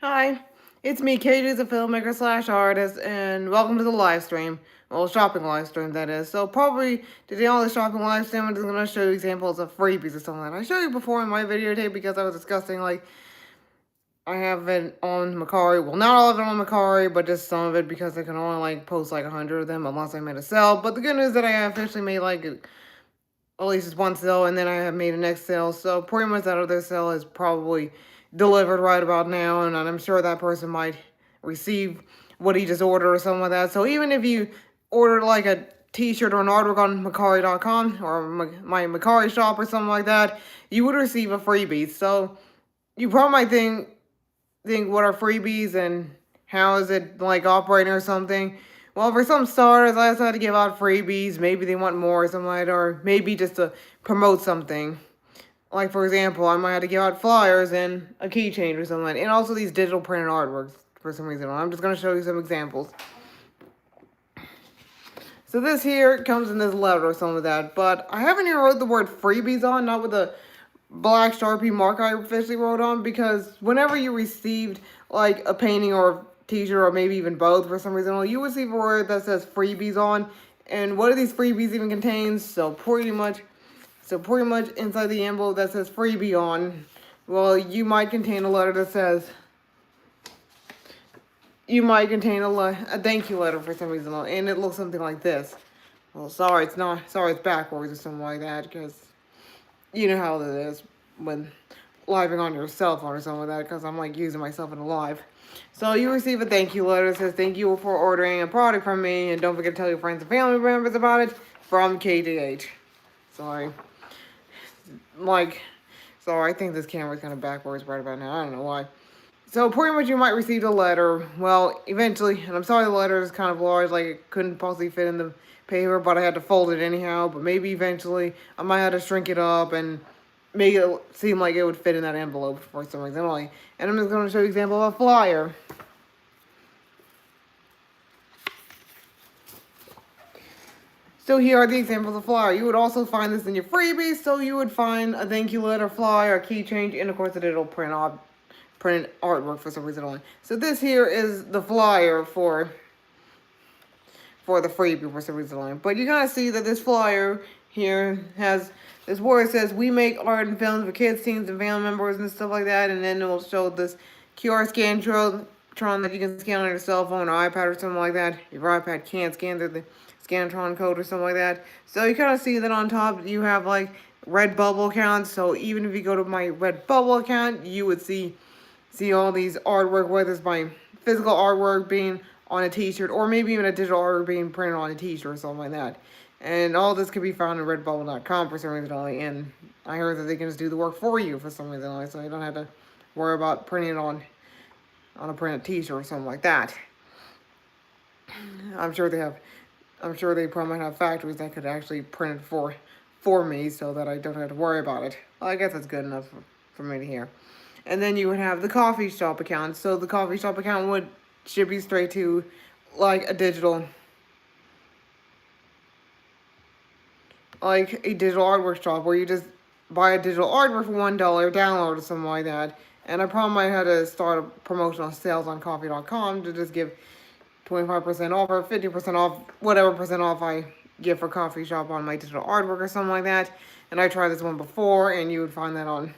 Hi, it's me, KJ, the filmmaker slash artist, and welcome to the live stream. Well, shopping live stream, that is. So, probably today on the shopping live stream, I'm just going to show you examples of freebies or something like that. I showed you before in my videotape because I was discussing, like, I have it on Mercari. Well, not all of it on Mercari, but just some of it because I can only, like, post, like, 100 of them unless I made a sale. But the good news is that I officially made, like, at least just one sale, and then I have made a next sale. So pretty much that other sale is probably delivered right about now, and I'm sure that person might receive what he just ordered or something like that. So even if you ordered like a t-shirt or an artwork on Mercari.com or my Mercari shop or something like that, you would receive a freebie. So you probably might think what are freebies and how is it like operating or something. Well, for some starters, I also had to give out freebies. Maybe they want more or something like that, or maybe just to promote something. Like, for example, I might have to give out flyers and a keychain or something like that, and also these digital printed artworks for some reason. I'm just going to show you some examples. So this here comes in this letter or something like that, but I haven't even wrote the word freebies on, not with the black Sharpie mark I officially wrote on, because whenever you received like a painting or a t-shirt or maybe even both for some reason, you receive a word that says freebies on. And what do these freebies even contain? So pretty much inside the envelope that says freebie on, well, you might contain a letter that says, you might contain a thank you letter for some reason, and it looks something like this. Well, sorry, it's not, sorry, it's backwards or something like that, because you know how it is when living on your cell phone or something like that, because I'm like using myself in a live. So you receive a thank you letter that says thank you for ordering a product from me, and don't forget to tell your friends and family members about it, from KJH. Sorry. Like, sorry, I think this camera's kind of backwards right about now. I don't know why. So pretty much you might receive a letter. Well, eventually, and I'm sorry the letter is kind of large, like it couldn't possibly fit in the paper, but I had to fold it anyhow. But maybe eventually I might have to shrink it up and make it seem like it would fit in that envelope for some reason. And I'm just going to show you an example of a flyer. So here are the examples of flyer. You would also find this in your freebies, so you would find a thank you letter, flyer, a key change, and of course a digital printed artwork for some reason only. So this here is the flyer for the freebie for some reason only. But you kind of see that this flyer here has this word says we make art and films for kids, teens, and family members and stuff like that. And then it will show this QR scan Tron that you can scan on your cell phone or iPad or something like that. If your iPad can't scan through the Scantron code or something like that. So you kind of see that on top you have like Redbubble accounts. So even if you go to my Redbubble account, you would see all these artwork, whether it's my physical artwork being on a t-shirt or maybe even a digital artwork being printed on a t-shirt or something like that. And all this can be found at redbubble.com for some reason only. And I heard that they can just do the work for you for some reason only, so you don't have to worry about printing it on a printed t-shirt or something like that. I'm sure they probably might have factories that could actually print it for me so that I don't have to worry about it. Well, I guess that's good enough for me to hear. And then you would have the coffee shop account. So the coffee shop account should be straight to like a digital artwork shop where you just buy a digital artwork for $1, download or something like that. And I probably might have to start a promotional sales on coffee.com to just give 25% off or 50% off, whatever percent off I give for coffee shop on my digital artwork or something like that. And I tried this one before, and you would find that on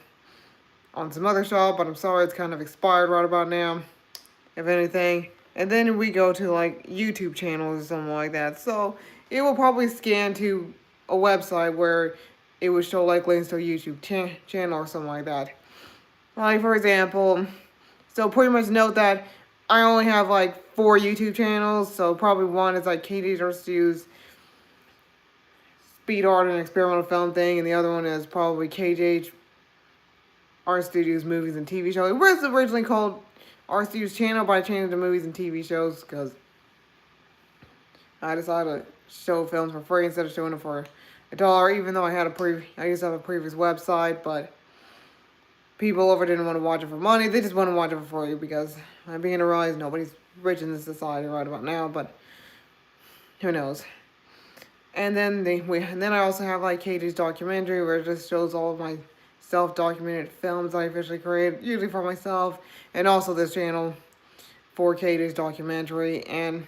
some other shop, but I'm sorry, it's kind of expired right about now, if anything. And then we go to like YouTube channels or something like that. So it will probably scan to a website where it would show like links to a YouTube channel or something like that. Like for example, so pretty much note that I only have like 4 YouTube channels. So probably one is like K.J.H Art.Studios speed art and experimental film thing, and the other one is probably K.J.H Art.Studios movies and TV shows. It was originally called Art.Studios channel, but I changed it to movies and TV shows because I decided to show films for free instead of showing them for $1. Even though I used to have a previous website, but people over didn't want to watch it for money. They just want to watch it for free because I'm beginning to realize nobody's rich in this society right about now. But who knows? And then I also have like KJH Documentary, where it just shows all of my self-documented films I officially create, usually for myself, and also this channel for KJH Documentary, and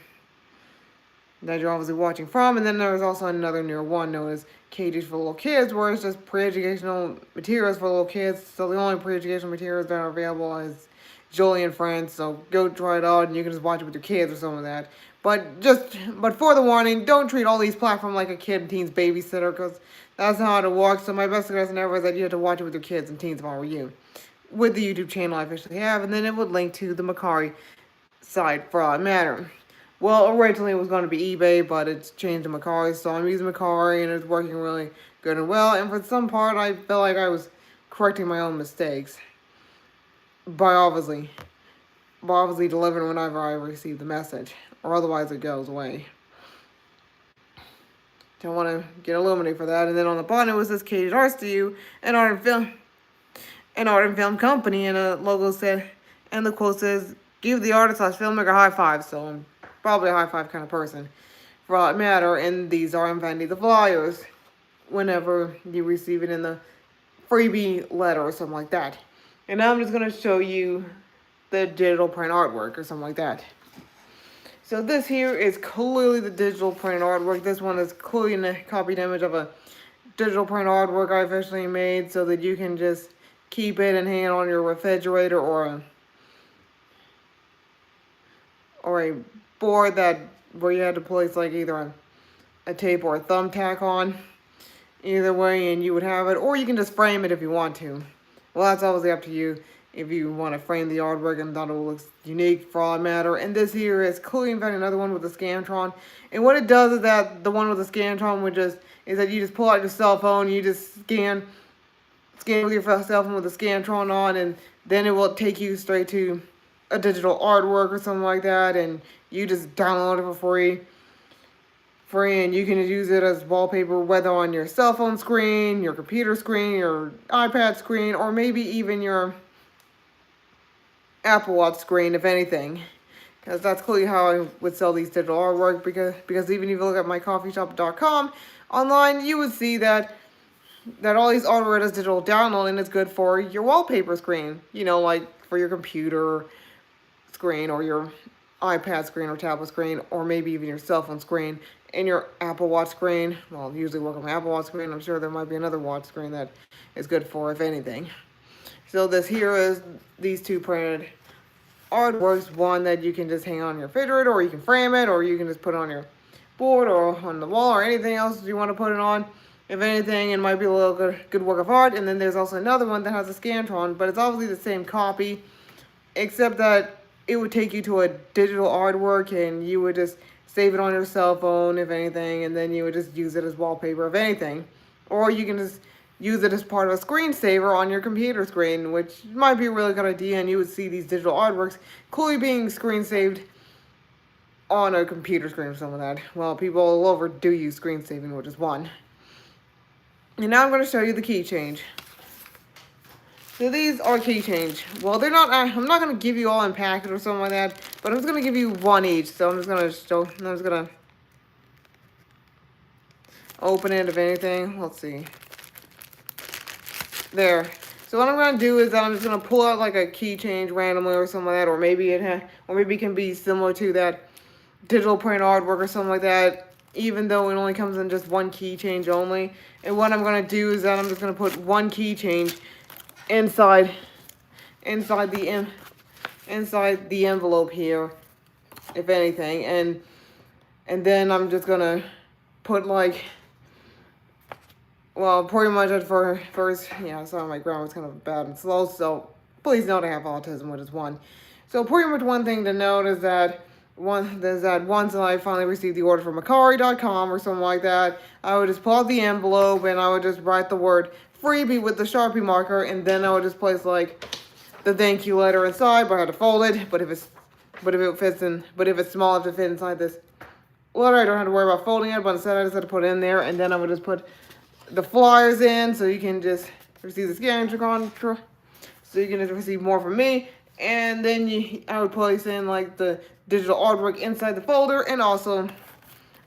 that you're obviously watching from. And then there's also another newer one known as KJH For Little Kids, where it's just pre-educational materials for little kids. So the only pre-educational materials that are available is Jolie and Friends, so go try it out and you can just watch it with your kids or something like that. But for the warning, don't treat all these platforms like a kid and teens babysitter, because that's not how it works. So my best suggestion ever is that you have to watch it with your kids and teens if I were you, with the YouTube channel I officially have, and then it would link to the Mercari site for all that matter. Well, originally it was going to be eBay, but it's changed to Mercari, so I'm using Mercari, and it's working really good and well. And for some part, I felt like I was correcting my own mistakes by obviously delivering whenever I receive the message, or otherwise it goes away. Don't want to get illuminated for that. And then on the bottom it was this K.J.H Art.Studios, an art and film company, and a logo said, and the quote says, "Give the artist/filmmaker high five." So I'm probably a high five kind of person, for all that matter. And these are inventing the flyers whenever you receive it in the freebie letter or something like that. And now I'm just going to show you the digital print artwork or something like that. So this here is clearly the digital print artwork. This one is clearly a copied image of a digital print artwork I officially made, so that you can just keep it and hang it on your refrigerator or a board where you had to place like either a tape or a thumbtack on. Either way, and you would have it, or you can just frame it if you want to. Well, that's obviously up to you if you want to frame the artwork and thought it looks unique for all that matter. And this here is clearly inventing another one with a Scantron. And what it does is that the one with the Scantron is that you just pull out your cell phone, you just scan with your cell phone with the Scantron on, and then it will take you straight to a digital artwork or something like that, and you just download it for free, and you can use it as wallpaper, whether on your cell phone screen, your computer screen, your iPad screen, or maybe even your Apple Watch screen, if anything. Because that's clearly how I would sell these digital artwork, because even if you look at mycoffeeshop.com online, you would see that all these artwork is digital download, and it's good for your wallpaper screen, like for your computer screen or your iPad screen or tablet screen, or maybe even your cell phone screen and your Apple Watch screen. Well, I usually work on my Apple Watch screen. I'm sure there might be another watch screen that is good for, if anything. So this here is these two printed artworks. One that you can just hang on your refrigerator, or you can frame it, or you can just put it on your board or on the wall, or anything else you want to put it on. If anything, it might be a little good work of art. And then there's also another one that has a Scantron, but it's obviously the same copy, except that it would take you to a digital artwork, and you would just save it on your cell phone, if anything, and then you would just use it as wallpaper, if anything. Or you can just use it as part of a screensaver on your computer screen, which might be a really good idea, and you would see these digital artworks clearly being screen saved on a computer screen or something like that. Well, people all over do use screen saving, which is one. And now I'm going to show you the key change. So these are key change. Well, they're not, I'm not going to give you all in packet or something like that, but I'm just going to give you one each. So I'm just going to open it, if anything. Let's see. There. So what I'm going to do is that I'm just going to pull out like a key change randomly or something like that, or maybe it can be similar to that digital print artwork or something like that, even though it only comes in just one key change only. And what I'm going to do is that I'm just going to put one key change inside the envelope here, if anything, and then I'm just gonna put like, well, pretty much at first, yeah, sorry, my grammar's kind of bad and slow, so please note I have autism, which is one. So pretty much one thing to note is that once I finally received the order from Mercari.com or something like that, I would just pull out the envelope and I would just write the word freebie with the Sharpie marker, and then I would just place like the thank you letter inside, but I had to fold it. But if it's small enough to fit inside this letter, I don't have to worry about folding it, but instead I just had to put it in there, and then I would just put the flyers in, so you can just receive the Scantron, so you can just receive more from me. And then I would place in like the digital artwork inside the folder, and also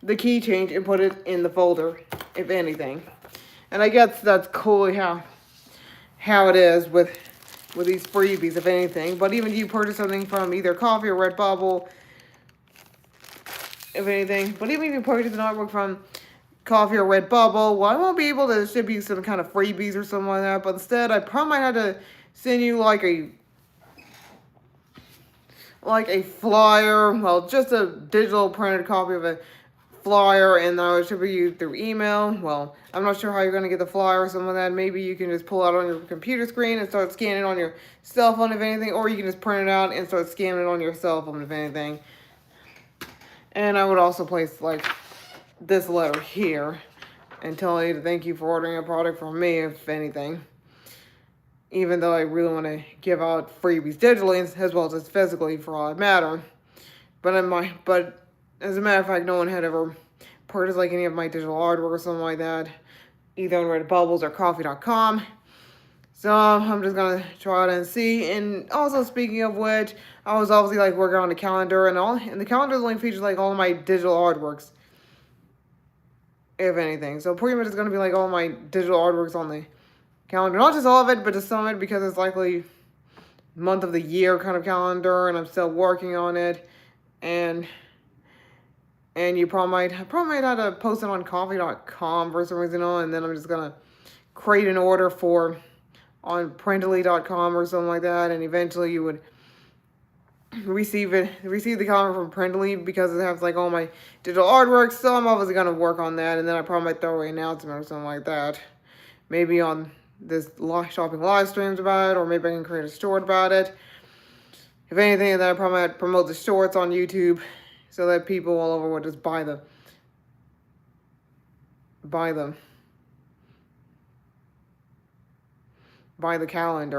the key change, and put it in the folder, if anything. And I guess that's cool how it is with these freebies, if anything. But even if you purchase something from either Coffee or Redbubble, if anything. But even if you purchase an artwork from Coffee or Redbubble, well, I won't be able to distribute some kind of freebies or something like that. But instead, I probably might have to send you like a flyer, well, just a digital printed copy of a flyer, and I would distribute you through email. Well, I'm not sure how you're going to get the flyer or something like that. Maybe you can just pull it out on your computer screen and start scanning it on your cell phone, if anything, or you can just print it out and start scanning it on your cell phone, if anything. And I would also place, like, this letter here and tell you to thank you for ordering a product from me, if anything. Even though I really want to give out freebies digitally as well as physically for all that matter. But as a matter of fact, no one had ever purchased like any of my digital artwork or something like that, either on Redbubbles or Coffee.com. So I'm just gonna try it and see. And also, speaking of which, I was obviously like working on the calendar and the calendar only features like all of my digital artworks, if anything. So pretty much it's gonna be like all my digital artworks on the calendar, not just all of it, but just some of it, because it's likely month of the year kind of calendar, and I'm still working on it. And you probably might have to post it on Coffee.com for some reason, and then I'm just gonna create an order on Printly.com or something like that, and eventually you would receive the comment from Printly, because it has like all my digital artwork. So I'm obviously gonna work on that, and then I probably might throw away an announcement or something like that, maybe on this shopping live streams about it, or maybe I can create a short about it. If anything, then I probably might promote the shorts on YouTube so that people all over would just buy the calendar.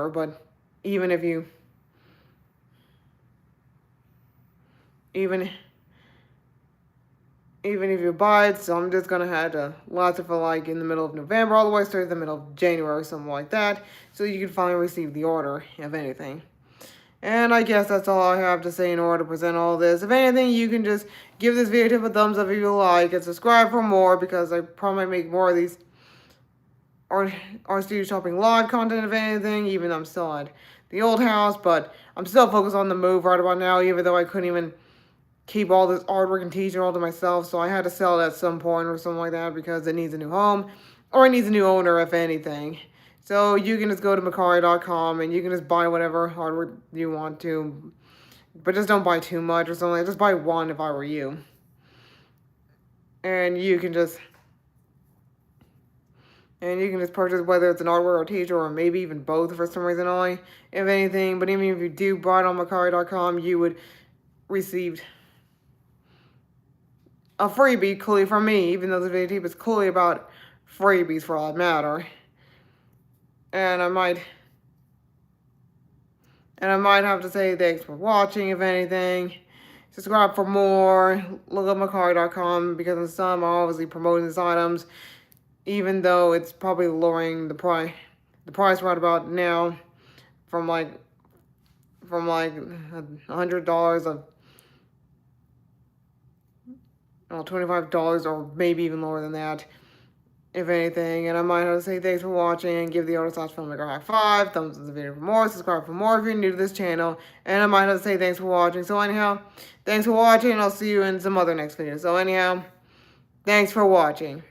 But even if you buy it, so I'm just gonna have to last it for like in the middle of November all the way through the middle of January or something like that, so you can finally receive the order, if anything. And I guess that's all I have to say in order to present all this. If anything, you can just give this video a thumbs up if you like, and subscribe for more, because I probably make more of these Art.Studio shopping live content, if anything, even though I'm still at the old house. But I'm still focused on the move right about now, even though I couldn't even keep all this artwork and teaching all to myself, so I had to sell it at some point or something like that, because it needs a new home, or it needs a new owner, if anything. So you can just go to Mercari.com and you can just buy whatever artwork you want to, but just don't buy too much or something. Just buy one if I were you. And you can just purchase whether it's an artwork or a teacher, or maybe even both for some reason only, if anything. But even if you do buy it on Mercari.com, you would receive a freebie clearly from me, even though the video is clearly about freebies for all that matter. And I might have to say thanks for watching, if anything. Subscribe for more. Look up Mercari.com, because in some I'm obviously promoting these items, even though it's probably lowering the price right about now from like $100 of $25, or maybe even lower than that, if anything. And I might have to say thanks for watching, and give the Art.Studios high five, thumbs up the video for more, subscribe for more if you're new to this channel, and I might have to say thanks for watching. So anyhow, thanks for watching, and I'll see you in some other next video. So anyhow, thanks for watching.